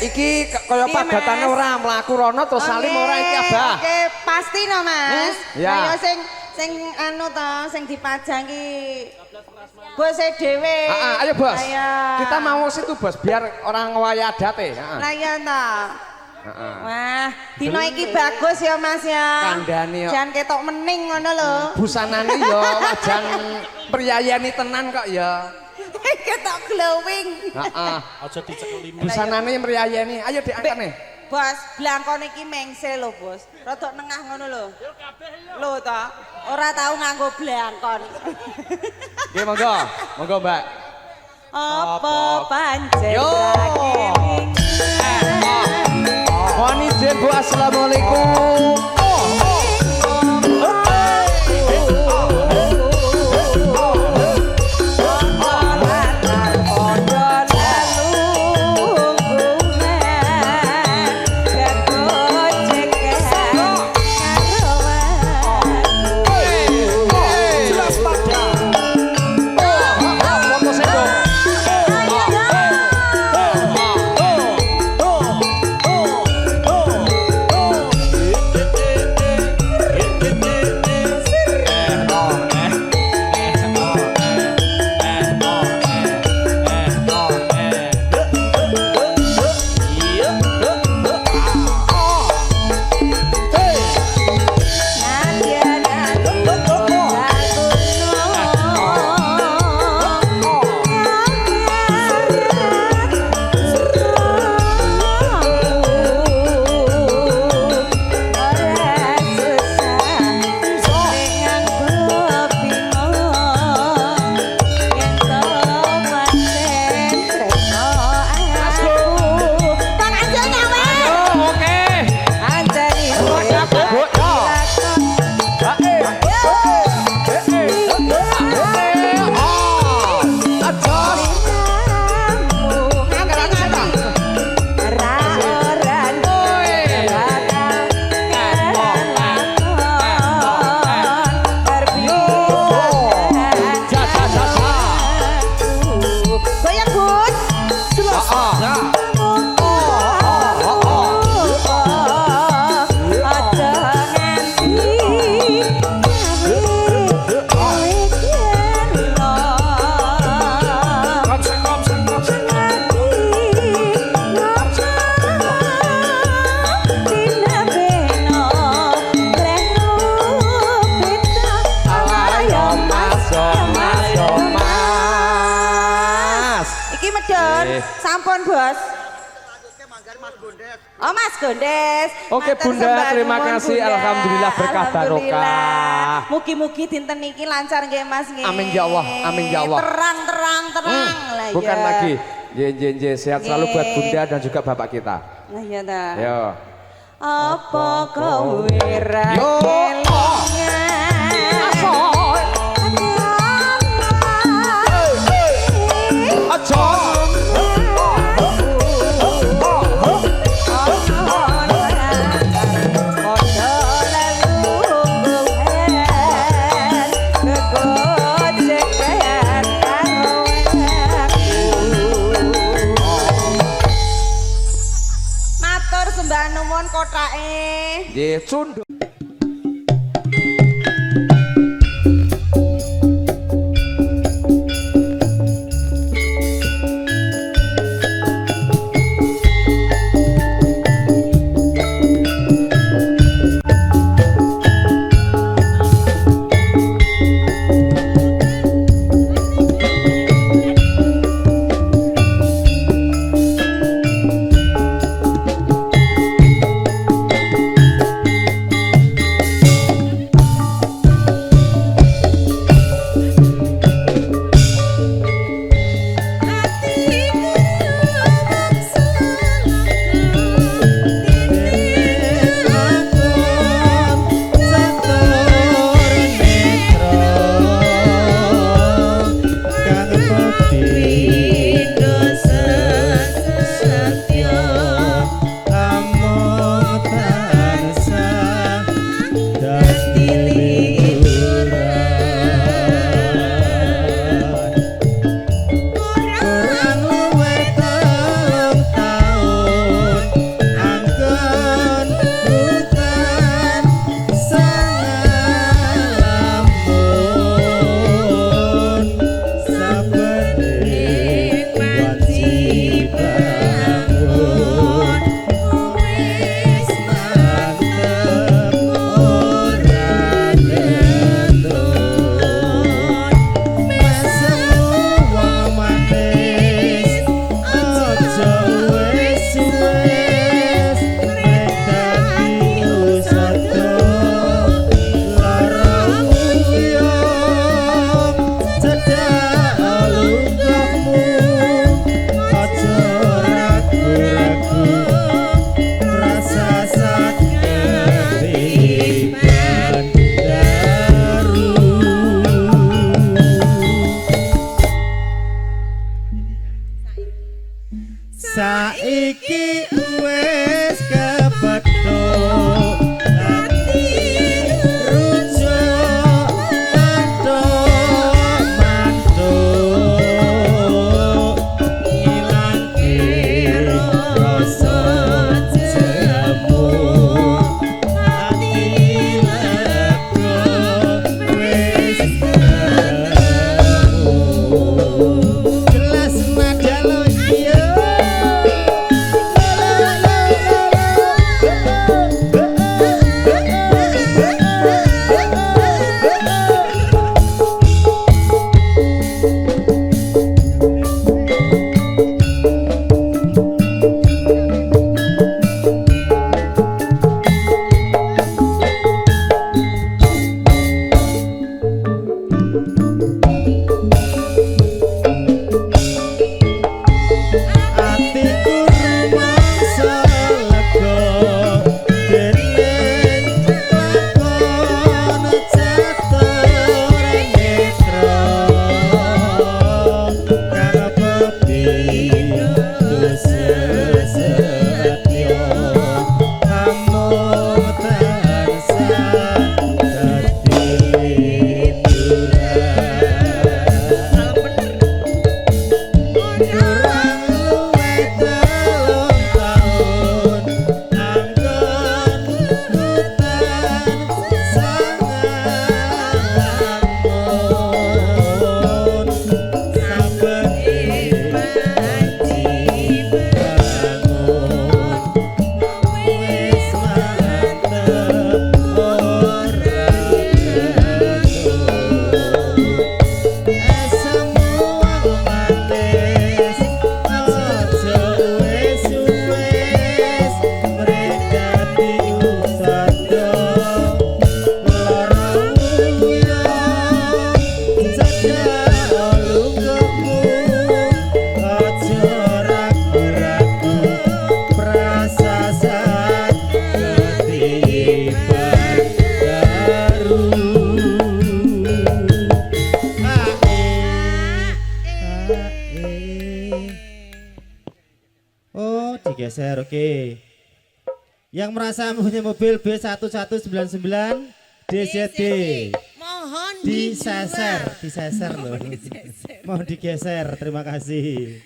Iki kaya padatane ora mlaku rono terus salim ora iki Abah. Oke, pasti no Mas. Ya. Kaya sing anu to, sing dipajang ki bose dhewe. Heeh, ayo Bos. Ayo. Kita mau situ Bos biar orang ngwaya adate. Heeh. Lah iya to. Heeh. Wah, dino iki bagus ya Mas ya. Kandhane yo. Jan ketok mening ngono lho. Busanane yo wajan priyayani tenan kok ya. Ketok glowing. Heeh. Aja dicekeli. Busanane mriyayani. Ayo diangkatne. Bos, blangkon iki mengse lho, Bos. Rodok nengah ngono lho. Lho to, ora tau nganggo blangkon. Nggih monggo. Monggo, Mbak. Apa pancen Yo. rakening. Mohon izin Bu, assalamualaikum. Sampun Bos. Oh Mas Gondes. Oke Bunda, terima kasih. Alhamdulillah berkah barokah. Mugi-mugi dinten niki lancar nggih Mas nggih. Amin ya Allah, amin ya Allah. Terang. Lah bukan ya. lagi. J sehat selalu buat Bunda dan juga Bapak kita. Lah iya ta. Yo. Apa kowe ra Yo. cunduk. Saiki wis kepethuk ati rujuk mantuk ilangke rasa jemu ati lega wis ketemu gelas madalo iya. Digeser, oke. Yang merasa punya mobil B1199 DZD mohon diseser loh. Mau digeser, terima kasih.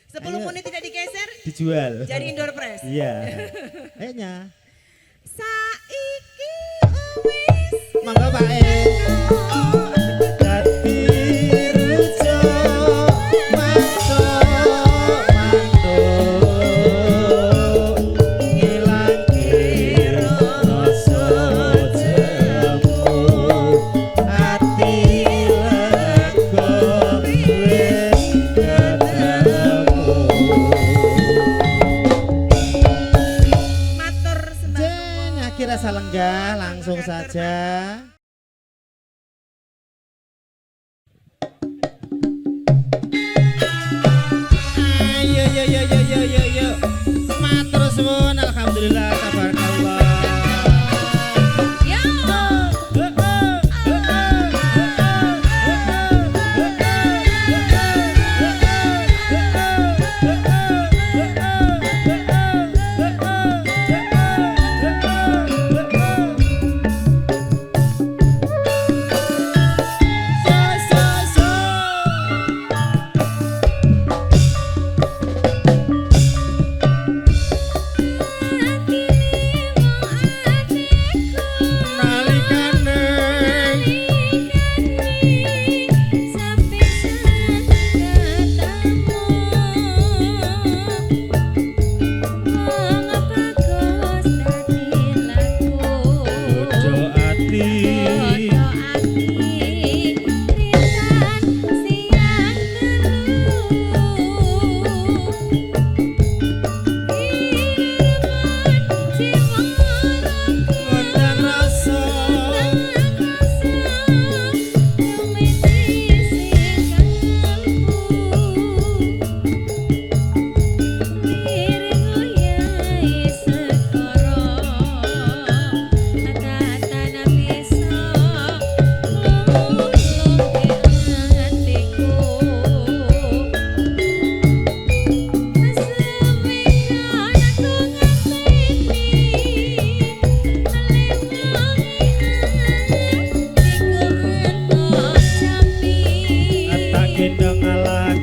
10 menit tidak digeser Dijual. jadi indoor press. Iya. Kayaknya. Saiki monggo Pak dadi rujo mantuk ngilangke rasa jemu ati lega wis ketemu. Matur sembah Jen, akhir rasa lenggah, langsung saja. Ayo, yo, yo, yo, yo, yo, yo. Matur suwun, alhamdulillah, tabarakallah. Ya.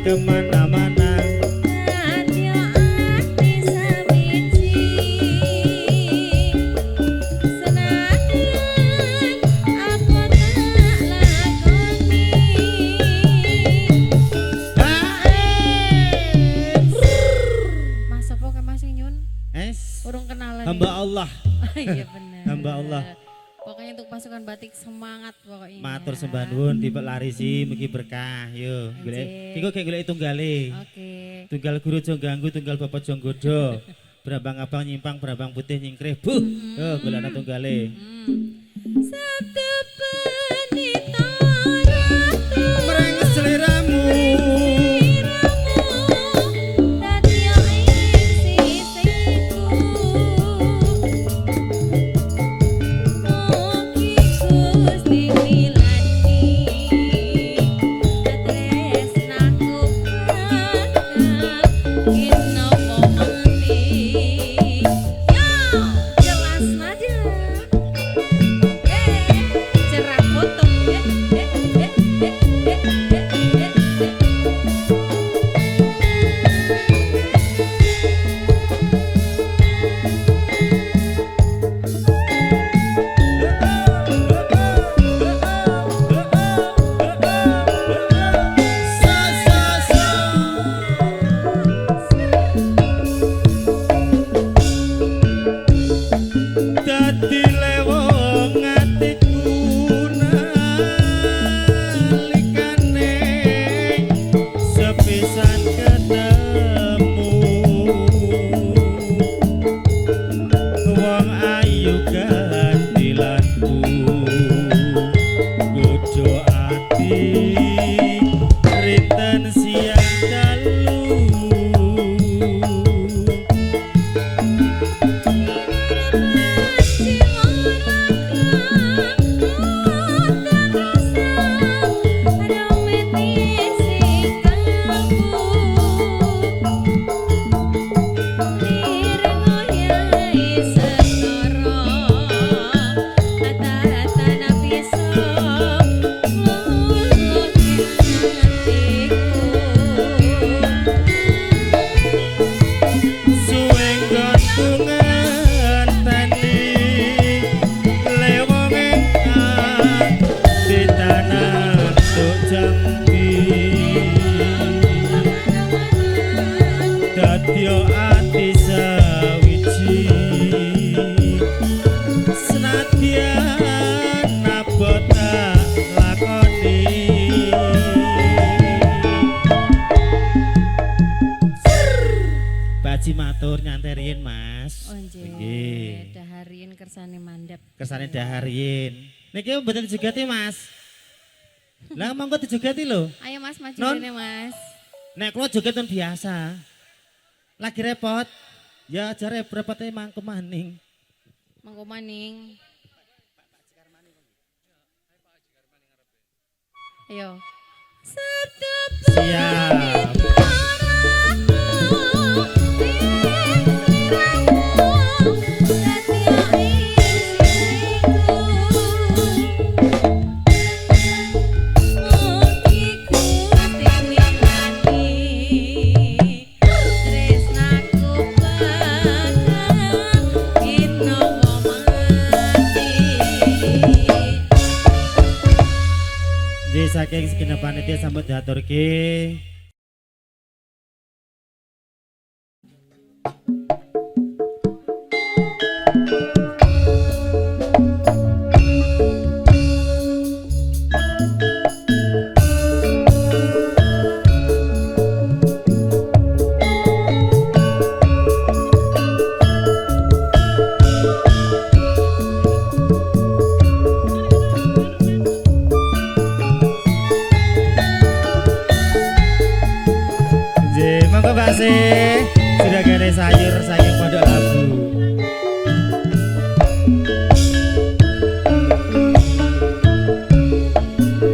Kemana-mana Mas apa ke Mas Nyun? es Urung kenalan. hamba Allah, Iya benar. hamba Allah. Pokoknya untuk pasukan batik semangat pokoknya. Matur sembah nuwun dipelarisi mugi berkah. Yo, golek. Iku kayak golek tunggale. Oke. Tunggal guru aja ganggu, tunggal bapak aja nggodha. Brambang abang nyimpang, brambang putih nyingkrih. Buh. Yo, golek ana tunggale. Sabda penita ratu Mereng seliramu. dadi ing sisiku. Mugi Gusti milani tresnaku bakal inopo mati. Yo, jelas aja. Cerah foto. Dadi lewong atiku kersane mandep. Kersane daharin. Niki mboten dijogati Mas. Lah monggo dijogati lho. Ayo Mas maju Non. rene Mas. Nek kula joget pun biasa. Lagi repot. Ya aja repot mangko maning. Mangko maning. Ayo. Siap. Jadi saking segenap panitia sambut diaturke. Monggo Basih sudah gede sayur saking Pondok Labu.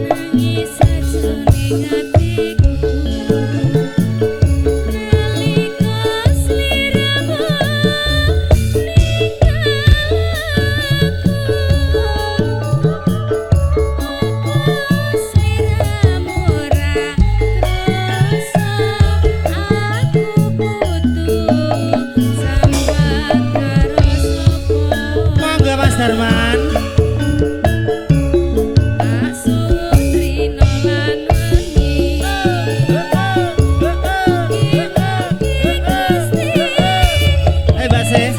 Nangis sajroning atiku nalika sliramu ninggalku sliramu ora krasa aku butuh sambat karo sapa. Monggo Mas Darman. Asundrina lan wengi iki Gusti Basih.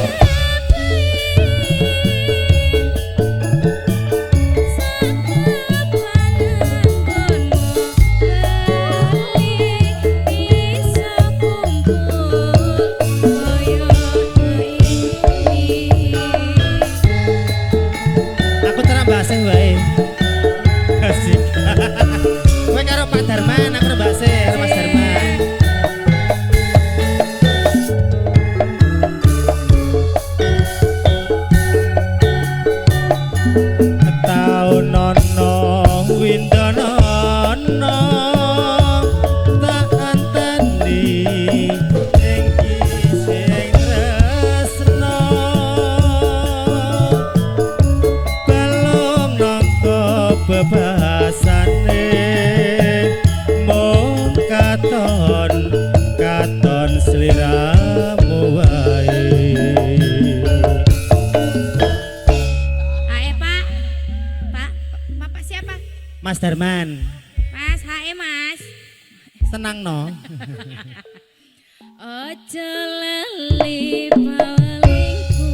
Aku terang Basih wae. Asik. Kowe karo Pak Darman, aku karo Basih, karo Mas Darman. Taun nono windonono tak anteni ing kising tresno balung nangka bebasane mung katon sliramu wae. Hae Pak. Pak, Bapak siapa? Mas Darman, Mas, hae Mas. senang no. Ojo lali pawalingku.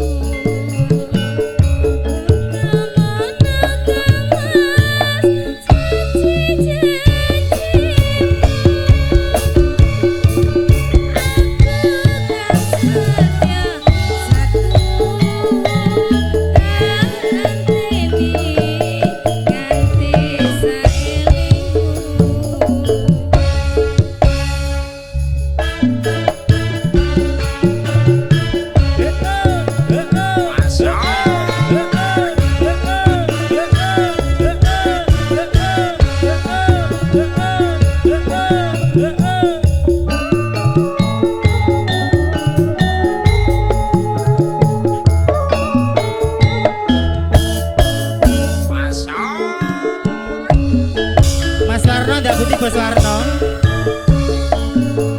Mas Warno ndak putih Bos Warno.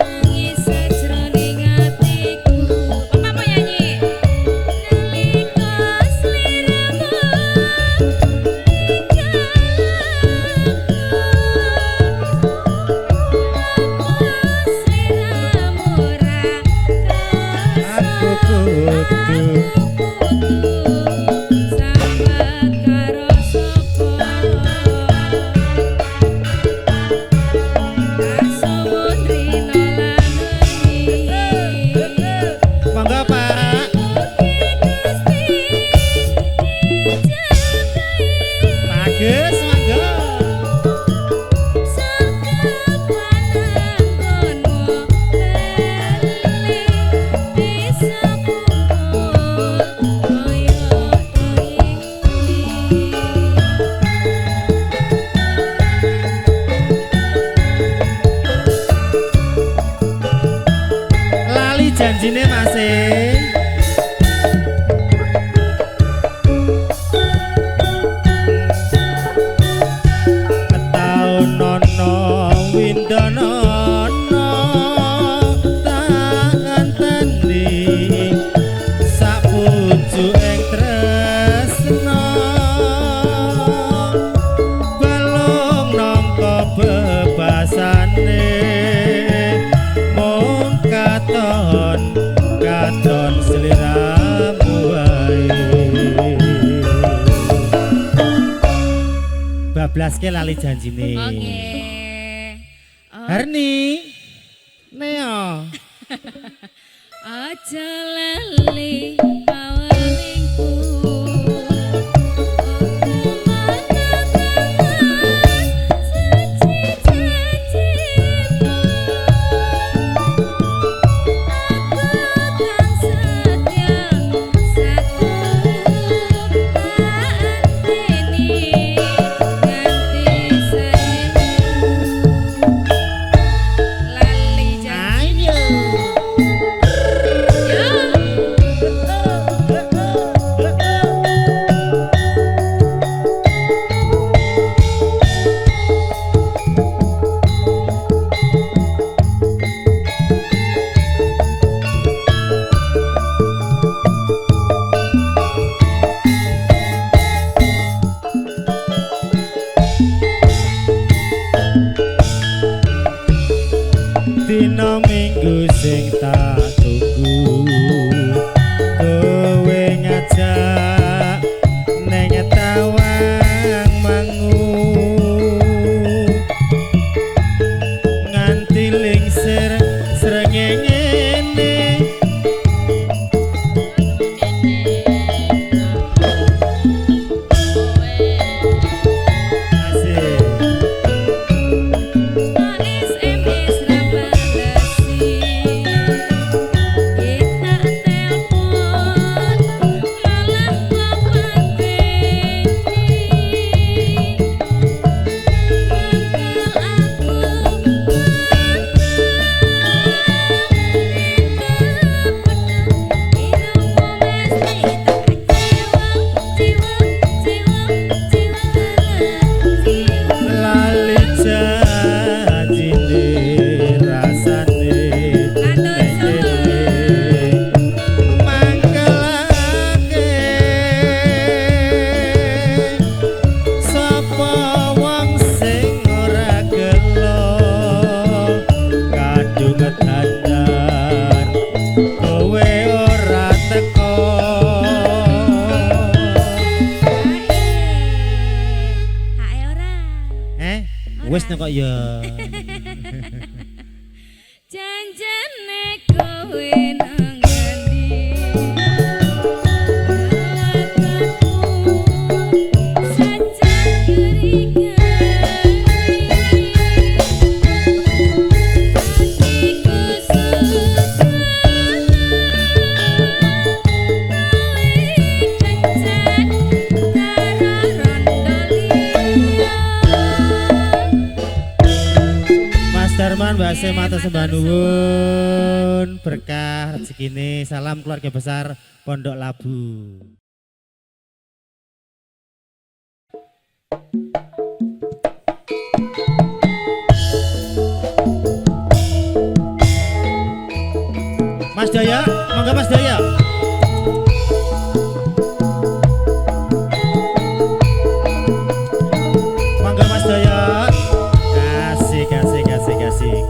Nangis sajroning atiku. Bapak mau nyanyi? Nalika sliramu ninggalku sliramu ora Aku krasa kudu sambat karo sapa. janjine Mas e. Taun nono windono tak anteni sak pucuking tresno balung nampa bebasane mung katon sliramu wae bablaske lali janjine. Oke. Harni Neo Aja lali awalingku. dina minggu sing tak tunggu kowe ngajak neng tawang mangu nganti lingsir srengenge wis nek kok ya janjane kowe nang ngendi sajan curiga hatiku susah kencan karo rondoliyo Mas Darman Mbak Se mata sembah nuwun berkah rezekine salam keluarga besar Pondok Labu. Mas Daya, mangga Mas Daya. Mangga Mas Daya. Kasih.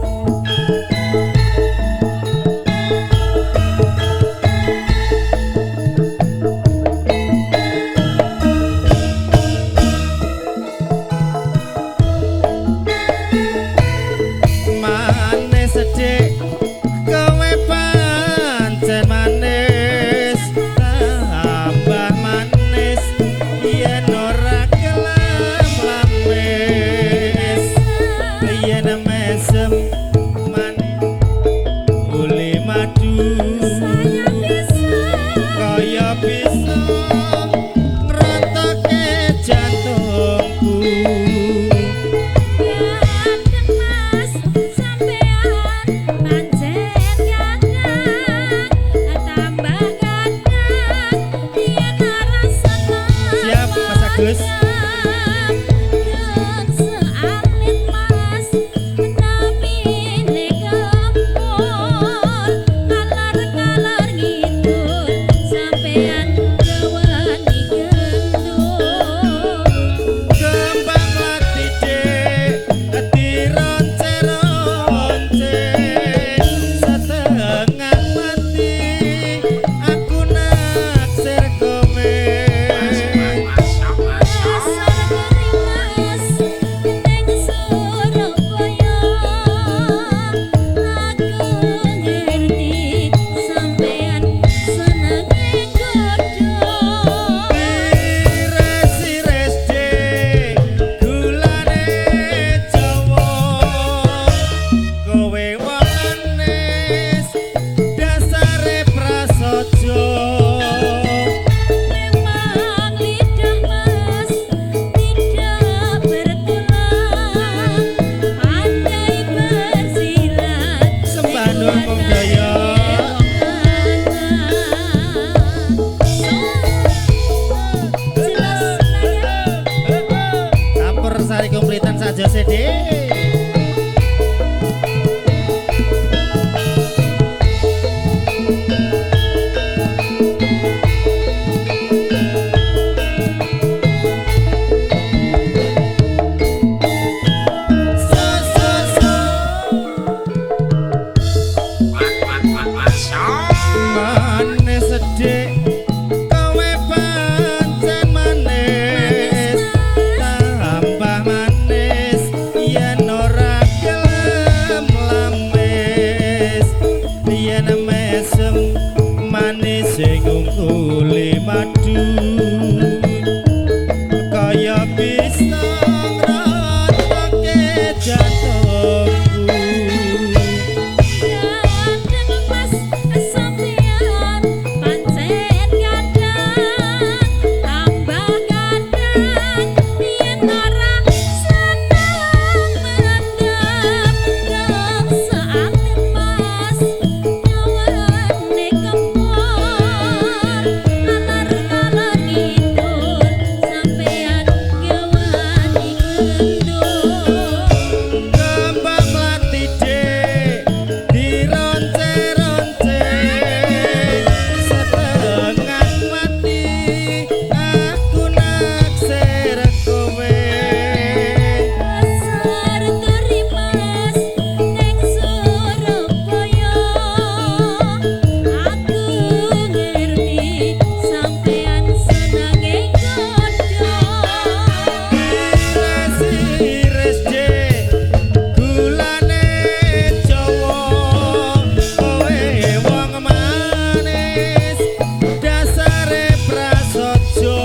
Manis sedek kowe pancen manis tambah manis yen ora kelam lamis yen mesem manis uli madu kaya bisa ngretoke jantungku Mas sampean pancen kakak Gus. Kembang mati dek dironce-ronce setengah mati aku naksir kowe. Sires dek gulane Jawa kowe wong manis dasare prasaja. Sembah nuwun Kong Daya. Campur sari kompletan saja CD. Manis sedek kowe pancen manis tambah manis yen ora gelem lamis yen mesem manis sing ngungkuli madu kaya bisa ngratoke jantungku. Kembang mati dek dironce-ronce setengah mati aku naksir kowe. Sires dek gulane Jawa kowe wong manis dasare prasaja.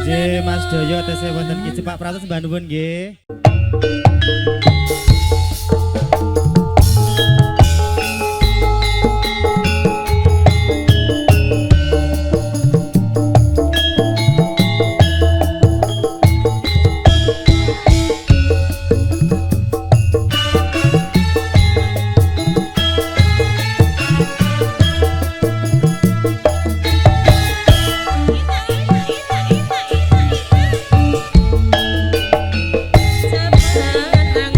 Nggih Mas Doyo tesih wonten Ki Pak Pratus sembah nuwun nggih. Cepat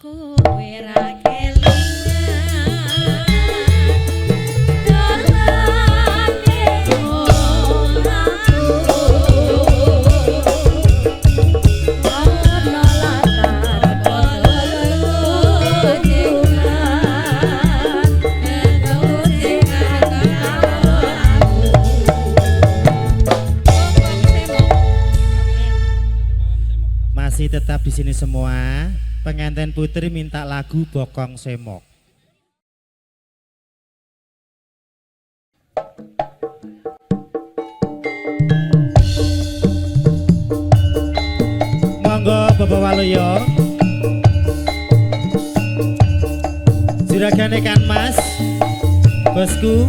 kowe ra kelingan dolane ana latar Masih tetap di sini semua. Pengantin putri minta lagu Bokong Semok. Monggo Bapak Waluyo. Juragan ikan mas, bosku.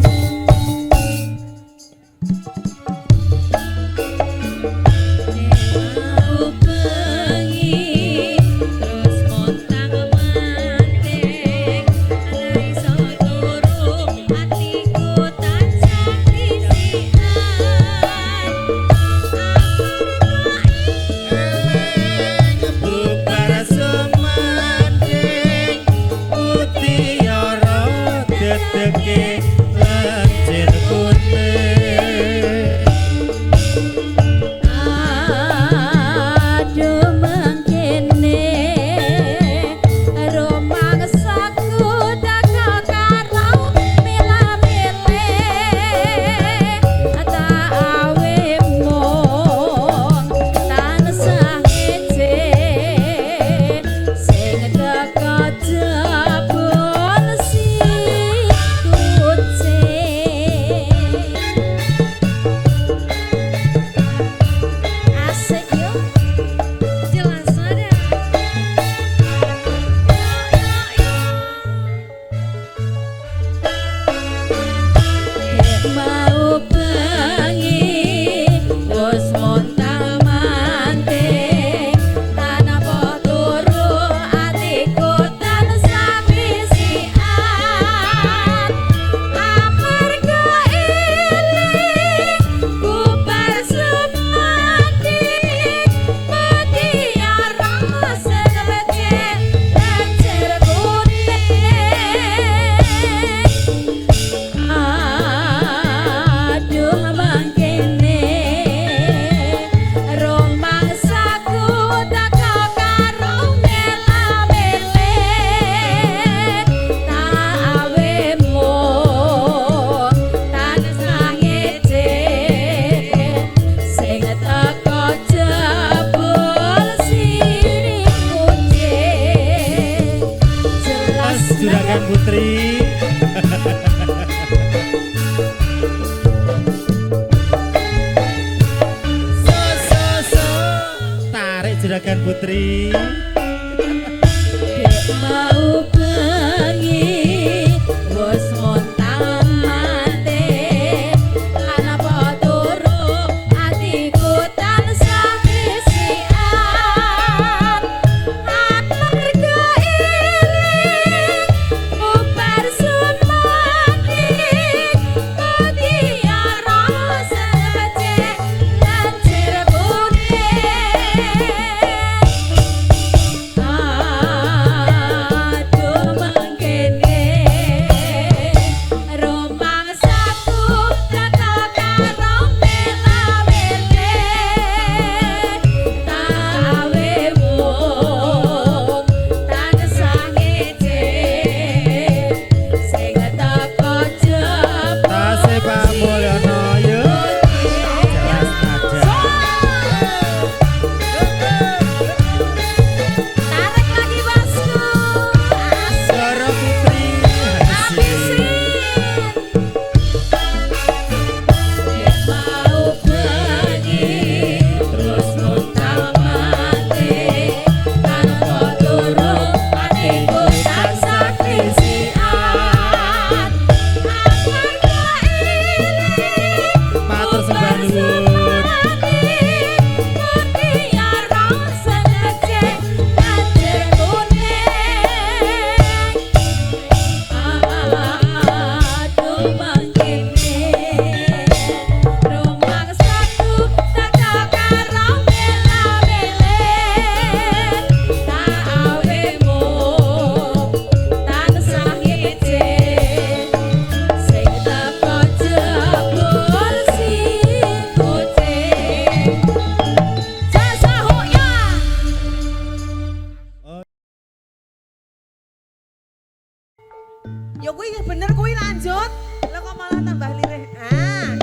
Juragan Putri. Tarik Juragan Putri. mau bengi wis montang mate ana potoro atiku tansah kesian amarga iling ubar sumati mutiara secek lan cirebune Ya kuwi bener kuwi lanjut. Lah kok malah tambah lirih. Ah.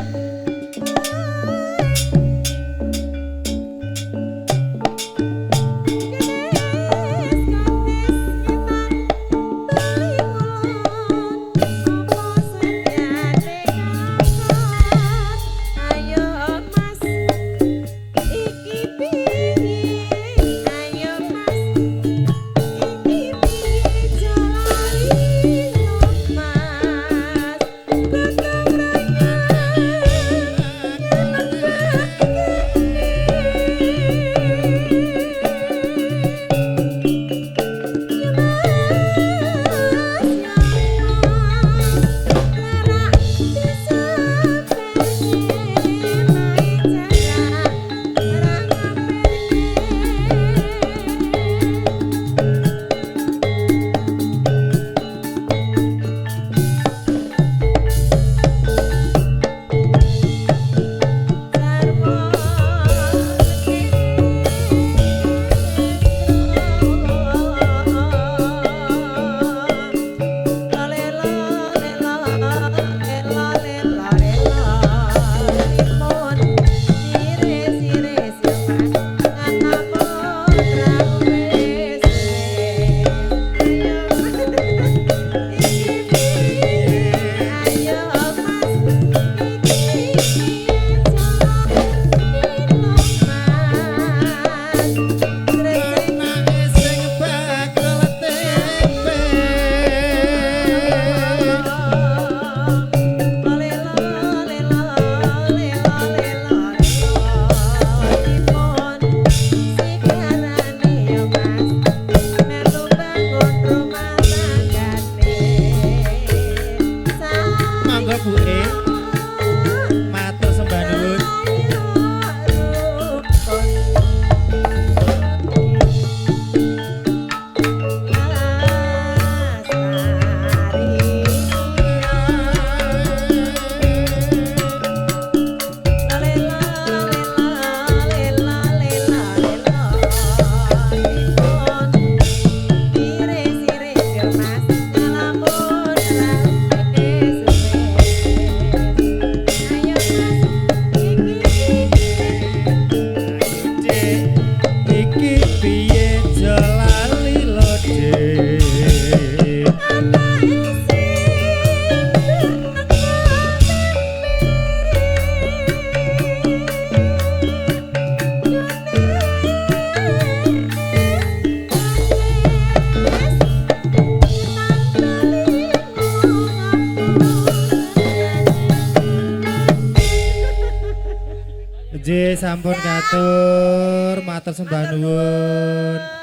Sampun katur, matur sembah nuwun.